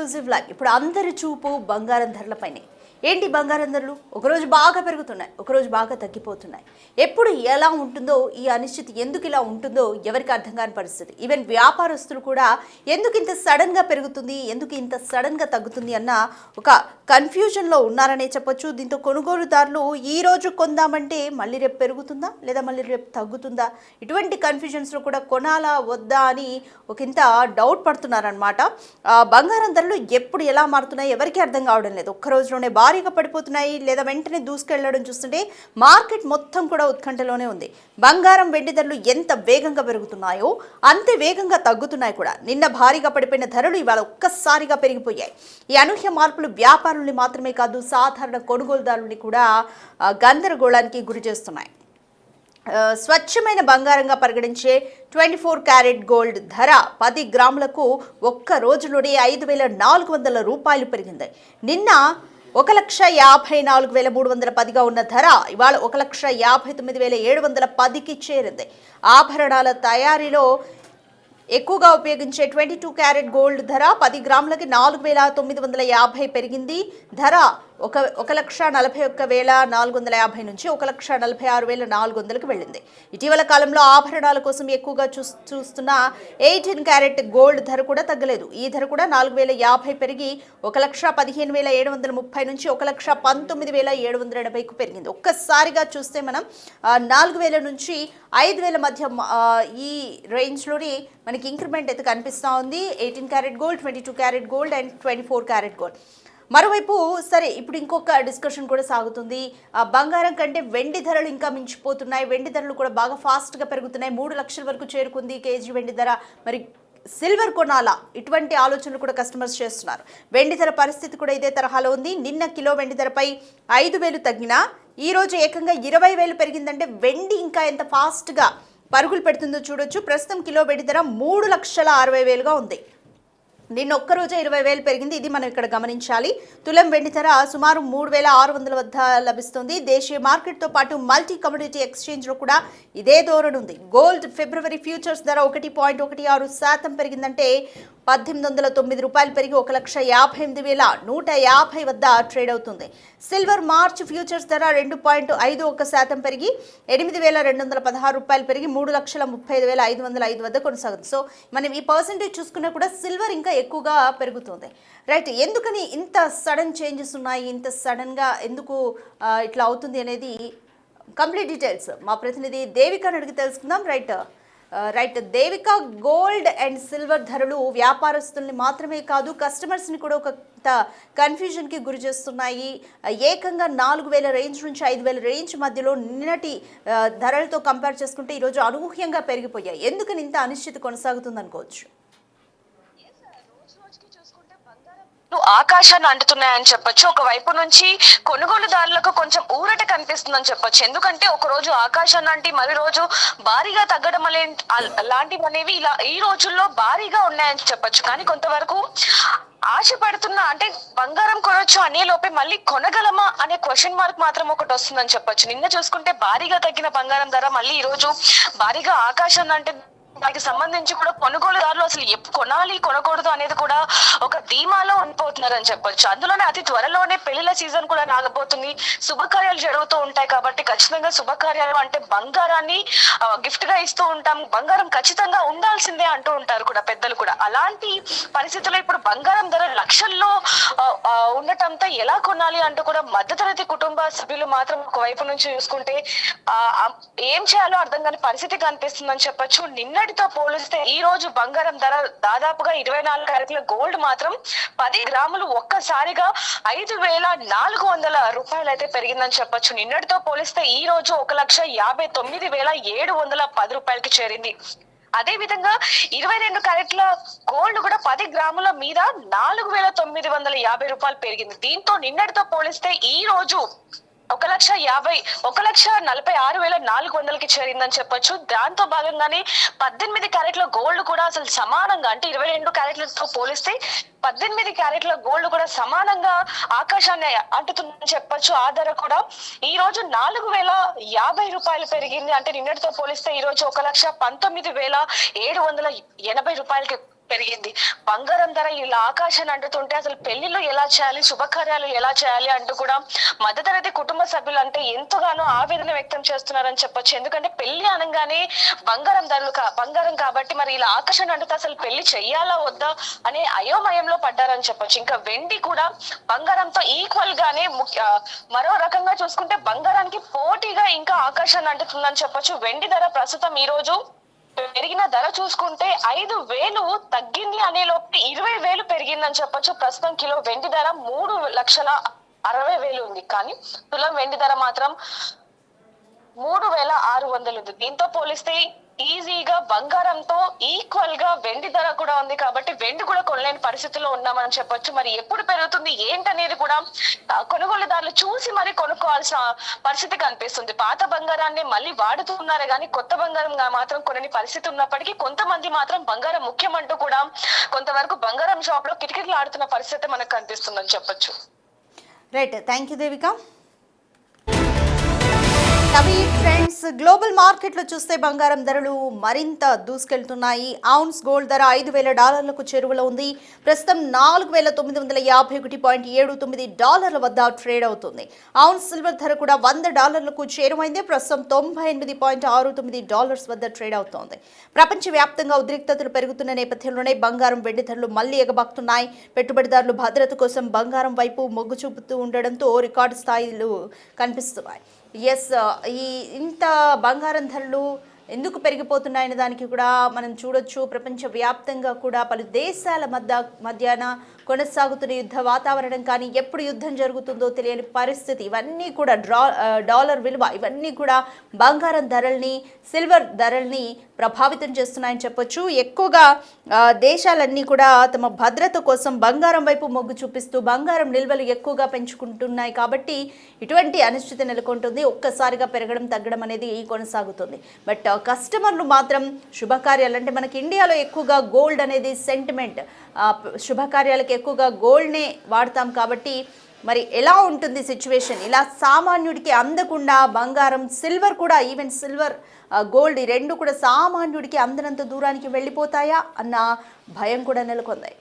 Exclusive live. ఇప్పుడు అందరి చూపు బంగారం ధరలపైనే. ఏంటి బంగారం ధరలు ఒకరోజు బాగా పెరుగుతున్నాయి, ఒకరోజు బాగా తగ్గిపోతున్నాయి. ఎప్పుడు ఎలా ఉంటుందో, ఈ అనిశ్చితి ఎందుకు ఇలా ఉంటుందో ఎవరికి అర్థం కాని పరిస్థితి. ఈవెన్ వ్యాపారస్తులు కూడా ఎందుకు ఇంత సడన్గా పెరుగుతుంది, ఎందుకు ఇంత సడన్గా తగ్గుతుంది అన్న ఒక కన్ఫ్యూజన్లో ఉన్నారనే చెప్పొచ్చు. దీంతో కొనుగోలుదారులు ఈ రోజు కొందామంటే మళ్ళీ రేపు పెరుగుతుందా లేదా మళ్ళీ రేపు తగ్గుతుందా, ఇటువంటి కన్ఫ్యూజన్స్లో కూడా కొనాలా వద్దా అని ఒకంత డౌట్ పడుతున్నారనమాట. బంగారం ధరలు ఎప్పుడు ఎలా మారుతున్నాయి ఎవరికి అర్థం కావడం లేదు. ఒక్క రోజులోనే భారీగా పడిపోతున్నాయి లేదా వెంటనే దూసుకెళ్లడం చూస్తుంటే మార్కెట్ మొత్తం కూడా ఉత్కంఠలోనే ఉంది. బంగారం వెండి ధరలు ఎంత వేగంగా పెరుగుతున్నాయో అంతే వేగంగా తగ్గుతున్నాయి కూడా. నిన్న భారీగా పడిపోయిన ధరలు ఇవాళ ఒక్కసారిగా పెరిగిపోయాయి. ఈ అనూహ్య మార్పులు వ్యాపారుల్ని మాత్రమే కాదు, సాధారణ కొనుగోలుదారుల్ని కూడా గందరగోళానికి గురి చేస్తున్నాయి. స్వచ్ఛమైన బంగారంగా పరిగణించే 24 క్యారెట్ గోల్డ్ ధర 10 గ్రాములకు ఒక్క రోజులోనే 5,400 రూపాయలు పెరిగింది. నిన్న 1,54,310గా ఉన్న ధర ఇవాళ 1,59,710కి చేరింది. ఆభరణాల తయారీలో ఎక్కువగా ఉపయోగించే 22 క్యారెట్ గోల్డ్ ధర 10 గ్రాములకి 4,950 పెరిగింది. ధర 1,41,450 నుంచి 1,46,400కి వెళ్ళింది. ఇటీవల కాలంలో ఆభరణాల కోసం ఎక్కువగా చూస్తున్న 18 క్యారెట్ గోల్డ్ ధర కూడా తగ్గలేదు. ఈ ధర కూడా 4,050 పెరిగి 1,15,730 నుంచి 1,19,780కు పెరిగింది. ఒక్కసారిగా చూస్తే మనం 4,000 నుంచి 5,000 మధ్య ఈ రేంజ్లోని మనకి ఇంక్రిమెంట్ అయితే కనిపిస్తూ ఉంది. 18 carat gold, 22 carat gold and 24 carat gold. మరోవైపు సరే, ఇప్పుడు ఇంకొక డిస్కషన్ కూడా సాగుతుంది. బంగారం కంటే వెండి ధరలు ఇంకా మించిపోతున్నాయి. వెండి ధరలు కూడా బాగా ఫాస్ట్గా పెరుగుతున్నాయి. 3 లక్షల వరకు చేరుకుంది కేజీ వెండి ధర. మరి సిల్వర్ కొనాలా, ఇటువంటి ఆలోచనలు కూడా కస్టమర్స్ చేస్తున్నారు. వెండి ధర పరిస్థితి కూడా ఇదే తరహాలో ఉంది. నిన్న కిలో వెండి ధరపై 5,000 తగ్గినా ఈ రోజు ఏకంగా 20,000 పెరిగిందంటే వెండి ఇంకా ఎంత ఫాస్ట్గా పరుగులు పెడుతుందో చూడొచ్చు. ప్రస్తుతం కిలో వెండి ధర 3,60,000గా ఉంది. నిన్న ఒక్కరోజే 20,000 పెరిగింది. ఇది మనం ఇక్కడ గమనించాలి. తులం వెండి ధర సుమారు 3,600 వద్ద లభిస్తుంది. దేశీయ మార్కెట్తో పాటు మల్టీ కమోడిటీ ఎక్స్చేంజ్లో కూడా ఇదే ధోరణి ఉంది. గోల్డ్ ఫిబ్రవరి ఫ్యూచర్స్ ధర 1.16% పెరిగిందంటే 1,809 రూపాయలు పెరిగి 1,58,150 వద్ద ట్రేడ్ అవుతుంది. సిల్వర్ మార్చ్ ఫ్యూచర్స్ ధర 2.51% పెరిగి 8,216 రూపాయలు పెరిగి 3,35,505 వద్ద కొనసాగుతుంది. సో మనం ఈ పర్సెంటేజ్ చూసుకున్నా కూడా సిల్వర్ ఇంకా ఎక్కువగా పెరుగుతుంది. రైట్, ఎందుకని ఇంత సడన్ చేంజెస్ ఉన్నాయి, ఇంత సడన్గా ఎందుకు ఇట్లా అవుతుంది అనేది కంప్లీట్ డీటెయిల్స్ మా ప్రతినిధి దేవికని అడిగి తెలుసుకుందాం. Right Devika, gold and silver ధరలు వ్యాపారస్తుల్ని మాత్రమే కాదు కస్టమర్స్ని కూడా ఒక కన్ఫ్యూజన్కి గురి చేస్తున్నాయి. ఏకంగా 4,000 రేంజ్ నుంచి 5,000 రేంజ్ మధ్యలో నిన్నటి ధరలతో కంపేర్ చేసుకుంటే ఈరోజు అనూహ్యంగా పెరిగిపోయాయి. ఎందుకని ఇంత అనిశ్చితి కొనసాగుతుంది అనుకోవచ్చు? ఆకాశాన్ని అంటున్నాయని చెప్పొచ్చు. ఒకవైపు నుంచి కొనుగోలుదారులకు కొంచెం ఊరట కనిపిస్తుందని చెప్పొచ్చు. ఎందుకంటే ఒక రోజు ఆకాశాన్ని అంటే మరి రోజు భారీగా తగ్గడం అలాంటివి అనేవి ఇలా ఈ రోజుల్లో భారీగా ఉన్నాయని చెప్పొచ్చు. కానీ కొంతవరకు ఆశపడుతున్నా అంటే బంగారం కొనొచ్చు అనే లోపే మళ్ళీ కొనగలమా అనే క్వశ్చన్ మార్క్ మాత్రం ఒకటి వస్తుందని చెప్పొచ్చు. నిన్న చూసుకుంటే భారీగా తగ్గిన బంగారం ధర మళ్ళీ ఈ రోజు భారీగా ఆకాశాన్ని అంటే దానికి సంబంధించి కూడా కొనుగోలుదారులు అసలు ఎప్పుడు కొనాలి కొనకూడదు అనేది కూడా ఒక ధీమాలో ఉండిపోతున్నారని చెప్పొచ్చు. అందులోనే అతి త్వరలోనే పెళ్లిళ్ళ సీజన్ కూడా రాకపోతుంది. శుభకార్యాలు జరుగుతూ ఉంటాయి కాబట్టి ఖచ్చితంగా శుభకార్యాలు అంటే బంగారాన్ని గిఫ్ట్ గా ఇస్తూ ఉంటాం. బంగారం ఖచ్చితంగా ఉండాల్సిందే అంటూ ఉంటారు కూడా పెద్దలు కూడా. అలాంటి పరిస్థితుల్లో ఇప్పుడు బంగారం ధర లక్షల్లో ఉండటంతో ఎలా కొనాలి అంటూ కూడా మధ్యతరగతి కుటుంబ సభ్యులు మాత్రం ఒకవైపు నుంచి చూసుకుంటే ఏం చేయాలో అర్థం కాని పరిస్థితి కనిపిస్తుందని చెప్పొచ్చు. నిన్నటితో పోలిస్తే ఈ రోజు బంగారం ధర దాదాపుగా 24 క్యారెట్ల గోల్డ్ మాత్రం 10 గ్రాములు ఒక్కసారిగా 5,400 రూపాయలు అయితే పెరిగిందని చెప్పొచ్చు. నిన్నటితో పోలిస్తే ఈ రోజు 1,59,710 రూపాయలకి చేరింది. అదే విధంగా 22 క్యారెట్ల గోల్డ్ కూడా 10 గ్రాముల మీద 4,950 రూపాయలు పెరిగింది. దీంతో నిన్నటితో పోలిస్తే ఈ రోజు 1,46,400కి చేరిందని చెప్పొచ్చు. దాంతో భాగంగానే 18 క్యారెట్ల గోల్డ్ కూడా అసలు సమానంగా అంటే 22 క్యారెట్లతో పోలిస్తే 18 క్యారెట్ల గోల్డ్ కూడా సమానంగా ఆకాశాన్ని అంటుతుందని చెప్పొచ్చు. ఆ ధర కూడా ఈ రోజు 4,050 రూపాయలు పెరిగింది. అంటే నిన్నటితో పోలిస్తే ఈ రోజు 1,19,780 రూపాయలకి పెరిగింది. బంగారం ధర ఇలా ఆకాశాన్ని అంటుతుంటే అసలు పెళ్లిళ్ళు ఎలా చేయాలి, శుభకార్యాలు ఎలా చేయాలి అంటూ కూడా మధ్యతరగతి కుటుంబ సభ్యులు అంటే ఎంతగానో ఆవేదన వ్యక్తం చేస్తున్నారని చెప్పొచ్చు. ఎందుకంటే పెళ్లి అనగానే బంగారం కాబట్టి మరి ఇలా ఆకాశాన్ని అంటుతే అసలు పెళ్లి చెయ్యాలా వద్దా అనే అయోమయంలో పడ్డారని చెప్పొచ్చు. ఇంకా వెండి కూడా బంగారంతో ఈక్వల్ గానే మరో రకంగా చూసుకుంటే బంగారానికి పోటీగా ఇంకా ఆకాశాన్ని అంటుతుందని చెప్పొచ్చు. వెండి ధర ప్రస్తుతం ఈ రోజు పెరిగిన ధర చూసుకుంటే 5,000 తగ్గింది అనే లోపు 20,000 పెరిగిందని చెప్పొచ్చు. ప్రస్తుతం కిలో వెండి ధర 3,60,000 ఉంది. కానీ తులం వెండి ధర మాత్రం 3,600 ఉంది. దీంతో పోలిస్తే ఈజీగా బంగారంతో ఈక్వల్ గా వెండి ధర కూడా ఉంది. కాబట్టి వెండి కూడా కొనలేని పరిస్థితిలో ఉన్నామని చెప్పొచ్చు. మరి ఎప్పుడు పెరుగుతుంది ఏంటనేది కూడా కొనుగోలుదారులు చూసి మరి కొనుక్కోవాల్సిన పరిస్థితి కనిపిస్తుంది. పాత బంగారాన్ని మళ్ళీ వాడుతున్నారే గానీ కొత్త బంగారం మాత్రం కొనని పరిస్థితి ఉన్నప్పటికీ కొంతమంది మాత్రం బంగారం ముఖ్యమంటూ కూడా కొంతవరకు బంగారం షాప్ లో కిటకిటలు ఆడుతున్న పరిస్థితి మనకు కనిపిస్తుందని చెప్పొచ్చు. Right, thank you Devika. అవి ఫ్రెండ్స్, గ్లోబల్ మార్కెట్లో చూస్తే బంగారం ధరలు మరింత దూసుకెళ్తున్నాయి. ఔన్స్ గోల్డ్ ధర $5,000 చేరువలో ఉంది. ప్రస్తుతం $4,951.79 వద్ద ట్రేడ్ అవుతుంది. ఔన్స్ సిల్వర్ ధర కూడా $100 చేరువైంది. ప్రస్తుతం $98.69 వద్ద ట్రేడ్ అవుతోంది. ప్రపంచవ్యాప్తంగా ఉద్రిక్తతలు పెరుగుతున్న నేపథ్యంలోనే బంగారం, వెండి ధరలు మళ్లీ ఎగబాకుతున్నాయి. పెట్టుబడిదారులు భద్రత కోసం బంగారం వైపు మొగ్గు చూపుతూ ఉండడంతో రికార్డు స్థాయిలు కనిపిస్తున్నాయి. ఇంత బంగారం ధరలు ఎందుకు పెరిగిపోతున్నాయనే దానికి కూడా మనం చూడొచ్చు. ప్రపంచవ్యాప్తంగా కూడా పలు దేశాల మధ్యాన కొనసాగుతున్న యుద్ధ వాతావరణం కానీ, ఎప్పుడు యుద్ధం జరుగుతుందో తెలియని పరిస్థితి, ఇవన్నీ కూడా డాలర్ విలువ, ఇవన్నీ కూడా బంగారం ధరల్ని, సిల్వర్ ధరల్ని ప్రభావితం చేస్తున్నాయని చెప్పొచ్చు. ఎక్కువగా దేశాలన్నీ కూడా తమ భద్రత కోసం బంగారం వైపు మొగ్గు చూపిస్తూ బంగారం నిల్వలు ఎక్కువగా పెంచుకుంటున్నాయి. కాబట్టి ఇటువంటి అనిశ్చితి నెలకొంటుంది. ఒక్కసారిగా పెరగడం తగ్గడం అనేది కొనసాగుతుంది. బట్ కస్టమర్లు మాత్రం శుభకార్యాలు, అంటే మనకి ఇండియాలో ఎక్కువగా గోల్డ్ అనేది సెంటిమెంట్, శుభకార్యాలకు ఎక్కువగా గోల్డ్నే వాడతాం. కాబట్టి మరి ఎలా ఉంటుంది సిచ్యువేషన్? ఇలా సామాన్యుడికి అందకుండా బంగారం, సిల్వర్ కూడా, ఈవెన్ సిల్వర్, గోల్డ్, ఈ రెండు కూడా సామాన్యుడికి అందనంత దూరానికి వెళ్ళిపోతాయా అన్న భయం కూడా నెలకొంది.